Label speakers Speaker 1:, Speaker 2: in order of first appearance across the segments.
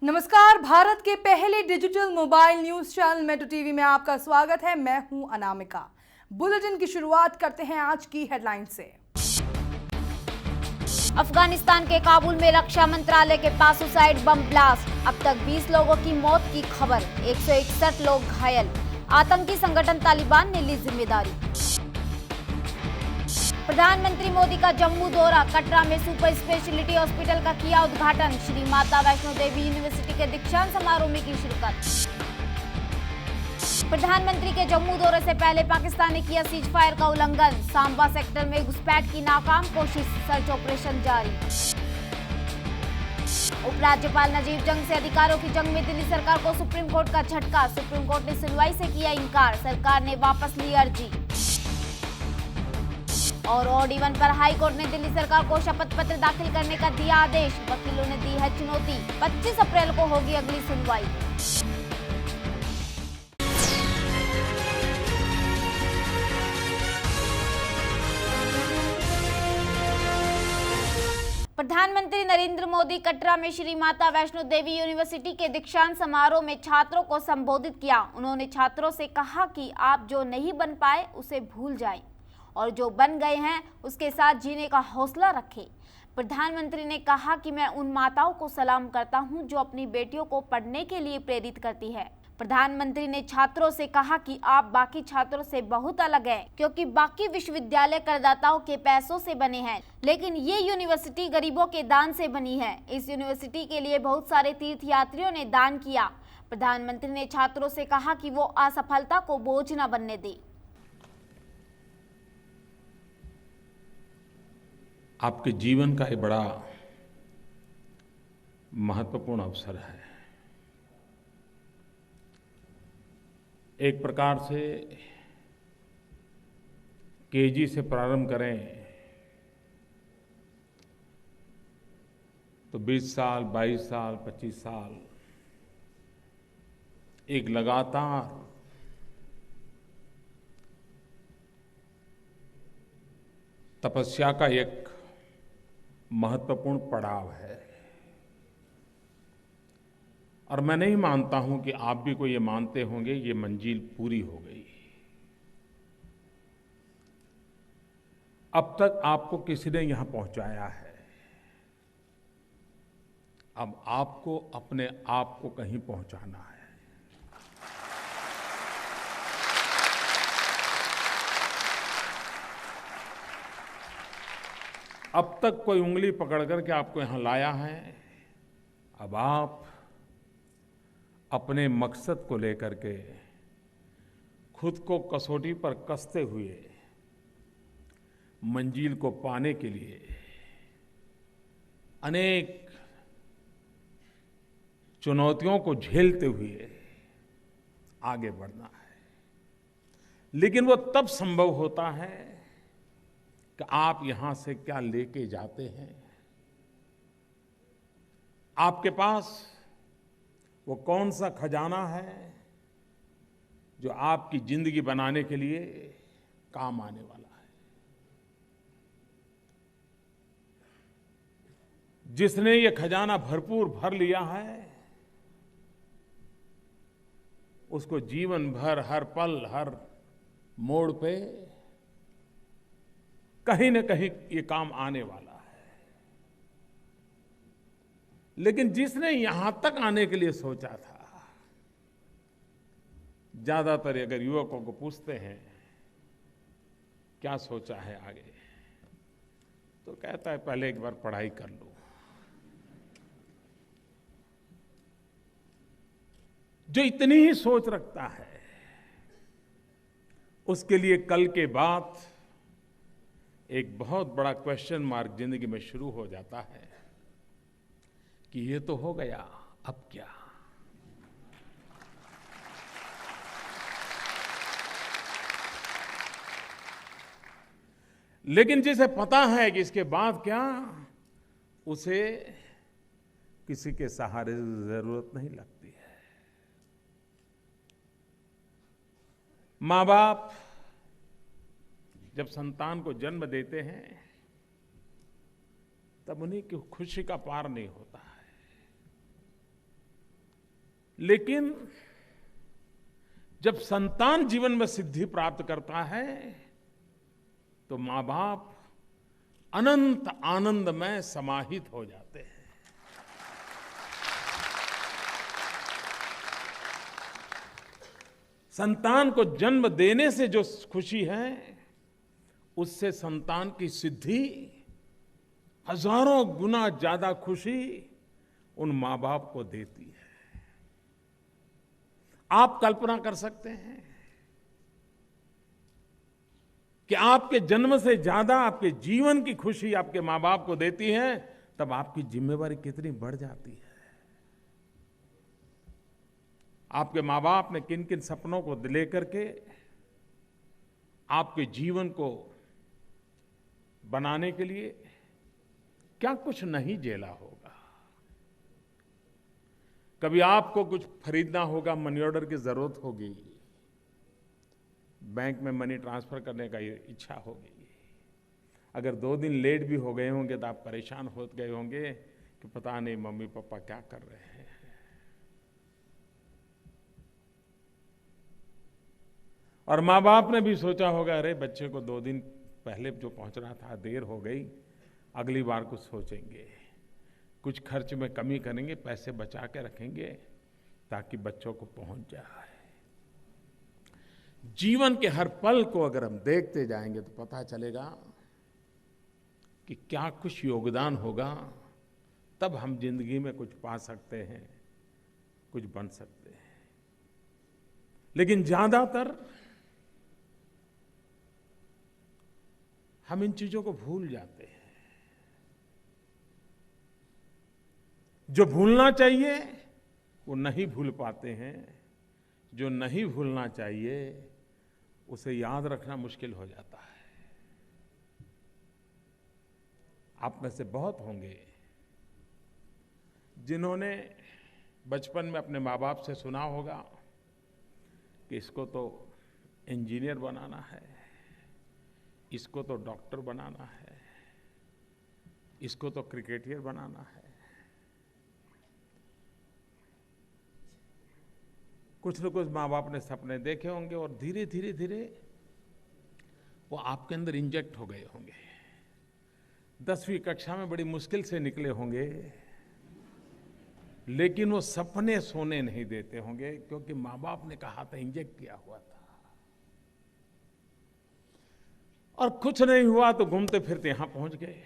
Speaker 1: नमस्कार, भारत के पहले digital mobile news channel metro TV में आपका स्वागत है। मैं हूं अनामिका। बुलेटिन की शुरुआत करते हैं आज की हेडलाइन से।
Speaker 2: अफगानिस्तान के काबुल में रक्षा मंत्रालय के पास सुसाइड बम ब्लास्ट। अब तक 20 लोगों की मौत की खबर, 161 लोग घायल। आतंकी संगठन तालिबान ने ली जिम्मेदारी। प्रधानमंत्री मोदी का जम्मू दौरा, कटरा में सुपर स्पेशलिटी हॉस्पिटल का किया उद्घाटन। श्री माता वैष्णो देवी यूनिवर्सिटी के दीक्षांत समारोह में की शिरकत। प्रधानमंत्री के जम्मू दौरे से पहले पाकिस्तान ने किया सीज फायर का उल्लंघन। सांबा सेक्टर में घुसपैठ की नाकाम कोशिश, सर्च ऑपरेशन जारी। उपराज्यपाल नजीब जंग से अधिकारों की जंग में दिल्ली सरकार को सुप्रीम कोर्ट का झटका। सुप्रीम कोर्ट ने सुनवाई से किया इनकार, सरकार ने वापस ली अर्जी। और OD1 पर हाई कोर्ट ने दिल्ली सरकार को शपथ पत्र दाखिल करने का दिया आदेश। वकीलों ने दी है चुनौती, 25 अप्रैल को होगी अगली सुनवाई। प्रधानमंत्री नरेंद्र मोदी कटरा में श्री माता वैष्णो देवी यूनिवर्सिटी के दीक्षांत समारोह में छात्रों को संबोधित किया। उन्होंने छात्रों से कहा कि आप जो नहीं बन पाए उसे भूल जाएं और जो बन गए हैं उसके साथ जीने का हौसला रखें। प्रधानमंत्री ने कहा कि मैं उन माताओं को सलाम करता हूं जो अपनी बेटियों को पढ़ने के लिए प्रेरित करती है। प्रधानमंत्री ने छात्रों से कहा कि आप बाकी छात्रों से बहुत अलग हैं, क्योंकि बाकी विश्वविद्यालय करदाताओं के पैसों से बने हैं, लेकिन ये यूनिवर्सिटी गरीबों के दान से बनी है। इस यूनिवर्सिटी के लिए बहुत सारे तीर्थयात्रियों ने दान किया। प्रधानमंत्री ने छात्रों से कहा कि वो असफलता को बोझ न बनने दें।
Speaker 3: आपके जीवन का एक बड़ा महत्वपूर्ण अवसर है। एक प्रकार से KG से प्रारंभ करें तो 20 साल, 22 साल, 25 साल एक लगातार तपस्या का एक महत्वपूर्ण पड़ाव है। और मैं नहीं मानता हूं कि आप भी को ये मानते होंगे ये मंजिल पूरी हो गई। अब तक आपको किसी ने यहां पहुंचाया है, अब आपको अपने आप को कहीं पहुंचाना है। अब तक कोई उंगली पकड़ करके आपको यहां लाया है, अब आप अपने मकसद को लेकर के खुद को कसौटी पर कसते हुए मंजिल को पाने के लिए अनेक चुनौतियों को झेलते हुए आगे बढ़ना है। लेकिन वो तब संभव होता है कि आप यहां से क्या लेके जाते हैं। आपके पास वो कौन सा खजाना है जो आपकी जिंदगी बनाने के लिए काम आने वाला है। जिसने ये खजाना भरपूर भर लिया है उसको जीवन भर हर पल हर मोड़ पे कहीं न कहीं ये काम आने वाला है। लेकिन जिसने यहां तक आने के लिए सोचा था, ज्यादातर अगर युवकों को पूछते हैं क्या सोचा है आगे, तो कहता है पहले एक बार पढ़ाई कर लो। जो इतनी ही सोच रखता है उसके लिए कल के बाद एक बहुत बड़ा क्वेश्चन मार्क जिंदगी में शुरू हो जाता है कि ये तो हो गया, अब क्या। लेकिन जिसे पता है कि इसके बाद क्या, उसे किसी के सहारे की जरूरत नहीं लगती है। माँ बाप जब संतान को जन्म देते हैं तब उन्हीं की खुशी का पार नहीं होता है। लेकिन जब संतान जीवन में सिद्धि प्राप्त करता है तो मां बाप अनंत आनंद में समाहित हो जाते हैं। संतान को जन्म देने से जो खुशी है उससे संतान की सिद्धि हजारों गुना ज्यादा खुशी उन मां बाप को देती है। आप कल्पना कर सकते हैं कि आपके जन्म से ज्यादा आपके जीवन की खुशी आपके मां बाप को देती है, तब आपकी जिम्मेवारी कितनी बढ़ जाती है। आपके मां बाप ने किन किन सपनों को लेकर के आपके जीवन को बनाने के लिए क्या कुछ नहीं झेला होगा। कभी आपको कुछ खरीदना होगा, मनी ऑर्डर की जरूरत होगी, बैंक में मनी ट्रांसफर करने का इच्छा होगी। अगर 2 दिन लेट भी हो गए होंगे तो आप परेशान हो गए होंगे कि पता नहीं मम्मी पापा क्या कर रहे हैं। और माँ बाप ने भी सोचा होगा, अरे बच्चे को 2 दिन पहले जो पहुंचना था देर हो गई, अगली बार कुछ सोचेंगे, कुछ खर्च में कमी करेंगे, पैसे बचा के रखेंगे ताकि बच्चों को पहुंच जाए। जीवन के हर पल को अगर हम देखते जाएंगे तो पता चलेगा कि क्या कुछ योगदान होगा, तब हम जिंदगी में कुछ पा सकते हैं, कुछ बन सकते हैं। लेकिन ज्यादातर हम इन चीजों को भूल जाते हैं। जो भूलना चाहिए वो नहीं भूल पाते हैं, जो नहीं भूलना चाहिए उसे याद रखना मुश्किल हो जाता है। आप में से बहुत होंगे जिन्होंने बचपन में अपने माँ बाप से सुना होगा कि इसको तो इंजीनियर बनाना है, इसको तो डॉक्टर बनाना है, इसको तो क्रिकेटर बनाना है। कुछ न कुछ माँ बाप ने सपने देखे होंगे और धीरे धीरे धीरे वो आपके अंदर इंजेक्ट हो गए होंगे। 10वीं कक्षा में बड़ी मुश्किल से निकले होंगे, लेकिन वो सपने सोने नहीं देते होंगे क्योंकि माँ बाप ने कहा था, इंजेक्ट किया हुआ था। और कुछ नहीं हुआ तो घूमते फिरते यहां पहुंच गए।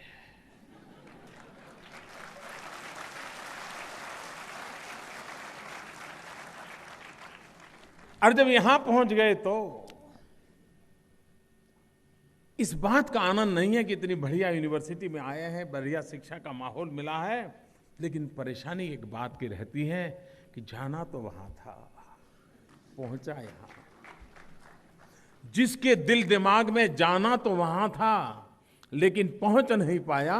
Speaker 3: और जब यहां पहुंच गए तो इस बात का आनंद नहीं है कि इतनी बढ़िया यूनिवर्सिटी में आए हैं, बढ़िया शिक्षा का माहौल मिला है, लेकिन परेशानी एक बात की रहती है कि जाना तो वहां था, पहुंचा यहां। जिसके दिल दिमाग में जाना तो वहां था लेकिन पहुंच नहीं पाया,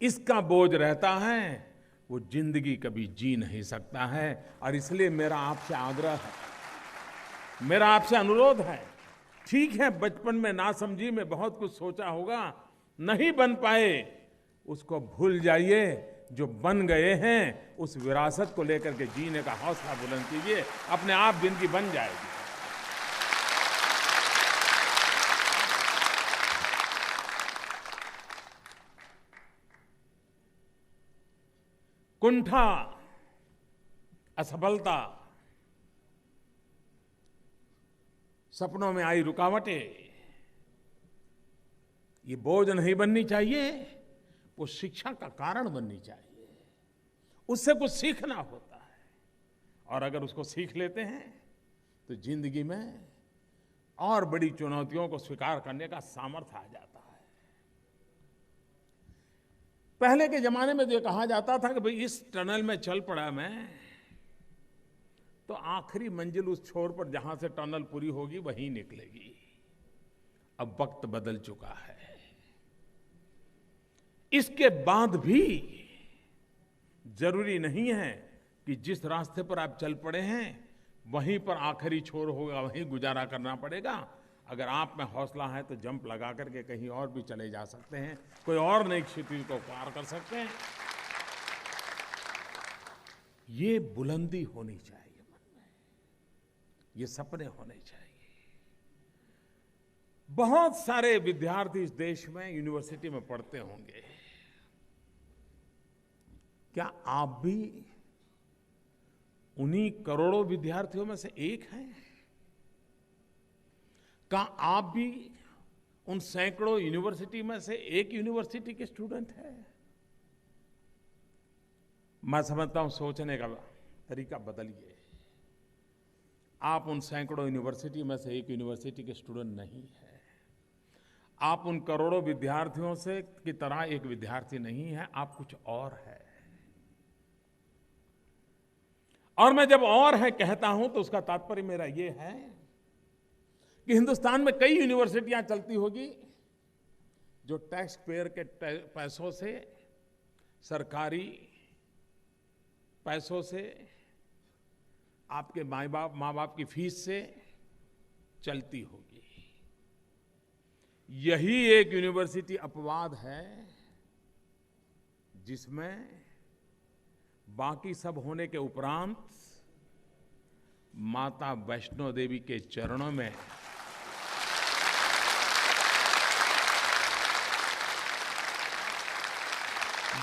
Speaker 3: इसका बोझ रहता है, वो जिंदगी कभी जी नहीं सकता है। और इसलिए मेरा आपसे आग्रह है, मेरा आपसे अनुरोध है, ठीक है बचपन में नासमझी में बहुत कुछ सोचा होगा, नहीं बन पाए उसको भूल जाइए। जो बन गए हैं उस विरासत को लेकर के जीने का हौसला बुलंद कीजिए, अपने आप जिंदगी बन जाएगी। कुंठा, असफलता, सपनों में आई रुकावटें, ये बोझ नहीं बननी चाहिए, वो शिक्षा का कारण बननी चाहिए। उससे कुछ सीखना होता है और अगर उसको सीख लेते हैं तो जिंदगी में और बड़ी चुनौतियों को स्वीकार करने का सामर्थ्य आ जाता है। पहले के जमाने में तो कहा जाता था कि भाई इस टनल में चल पड़ा मैं तो आखिरी मंजिल उस छोर पर जहां से टनल पूरी होगी वहीं निकलेगी। अब वक्त बदल चुका है, इसके बाद भी जरूरी नहीं है कि जिस रास्ते पर आप चल पड़े हैं वहीं पर आखिरी छोर होगा, वहीं गुजारा करना पड़ेगा। अगर आप में हौसला है तो जंप लगा करके कहीं और भी चले जा सकते हैं, कोई और नई क्षितिज को पार कर सकते हैं। ये बुलंदी होनी चाहिए मन में, ये सपने होने चाहिए। बहुत सारे विद्यार्थी इस देश में यूनिवर्सिटी में पढ़ते होंगे। क्या आप भी उन्हीं करोड़ों विद्यार्थियों में से एक हैं? क्या आप भी उन सैकड़ों यूनिवर्सिटी में से एक यूनिवर्सिटी के स्टूडेंट हैं? मैं समझता हूं सोचने का तरीका बदलिए। आप उन सैकड़ों यूनिवर्सिटी में से एक यूनिवर्सिटी के स्टूडेंट नहीं है। आप उन करोड़ों विद्यार्थियों से की तरह एक विद्यार्थी नहीं है, आप कुछ और है। और मैं जब और है कहता हूं तो उसका तात्पर्य मेरा ये है कि हिंदुस्तान में कई यूनिवर्सिटियां चलती होगी जो टैक्स पेयर के पैसों से, सरकारी पैसों से, आपके माँ बाप की फीस से चलती होगी। यही एक यूनिवर्सिटी अपवाद है जिसमें बाकी सब होने के उपरांत माता वैष्णो देवी के चरणों में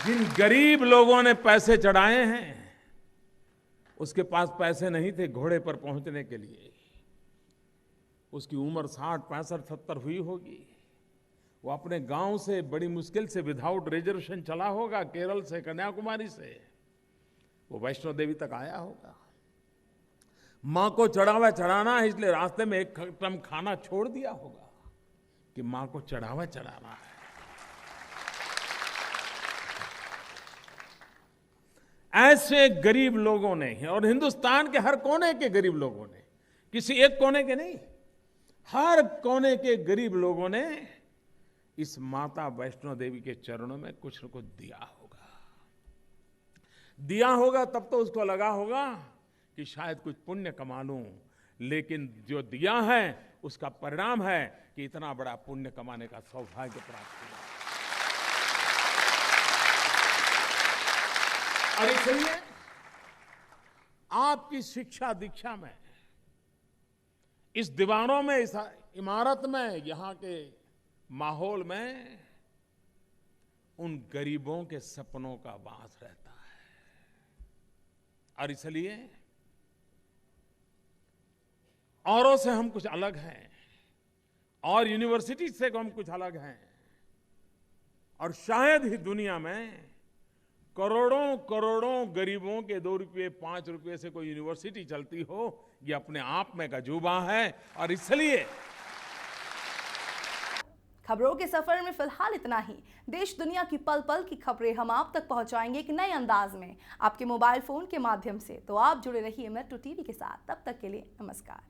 Speaker 3: जिन गरीब लोगों ने पैसे चढ़ाए हैं, उसके पास पैसे नहीं थे घोड़े पर पहुंचने के लिए। उसकी उम्र 60, 65, 70 हुई होगी। वो अपने गांव से बड़ी मुश्किल से विदाउट रिजर्वेशन चला होगा, केरल से, कन्याकुमारी से वो वैष्णो देवी तक आया होगा। मां को चढ़ावा चढ़ाना है, इसलिए रास्ते में एक टम खाना छोड़ दिया होगा कि मां को चढ़ावा चढ़ाना है। ऐसे गरीब लोगों ने, और हिंदुस्तान के हर कोने के गरीब लोगों ने, किसी एक कोने के नहीं, हर कोने के गरीब लोगों ने इस माता वैष्णो देवी के चरणों में कुछ न कुछ दिया होगा। तब तो उसको लगा होगा कि शायद कुछ पुण्य कमा लूं, लेकिन जो दिया है उसका परिणाम है कि इतना बड़ा पुण्य कमाने का सौभाग्य प्राप्त हुआ। और इसलिए आपकी शिक्षा दीक्षा में, इस दीवारों में, इस इमारत में, यहाँ के माहौल में उन गरीबों के सपनों का वास रहता है। और इसलिए औरों से हम कुछ अलग हैं, और यूनिवर्सिटी से हम कुछ अलग हैं, और शायद ही दुनिया में करोड़ों करोड़ों गरीबों के 2 रुपये 5 रुपये से कोई यूनिवर्सिटी चलती हो। ये अपने आप में अजूबा है। और इसलिए
Speaker 1: खबरों के सफर में फिलहाल इतना ही। देश दुनिया की पल पल की खबरें हम आप तक पहुंचाएंगे एक नए अंदाज में, आपके मोबाइल फोन के माध्यम से। तो आप जुड़े रहिए मेट्रो टीवी के साथ। तब तक के लिए नमस्कार।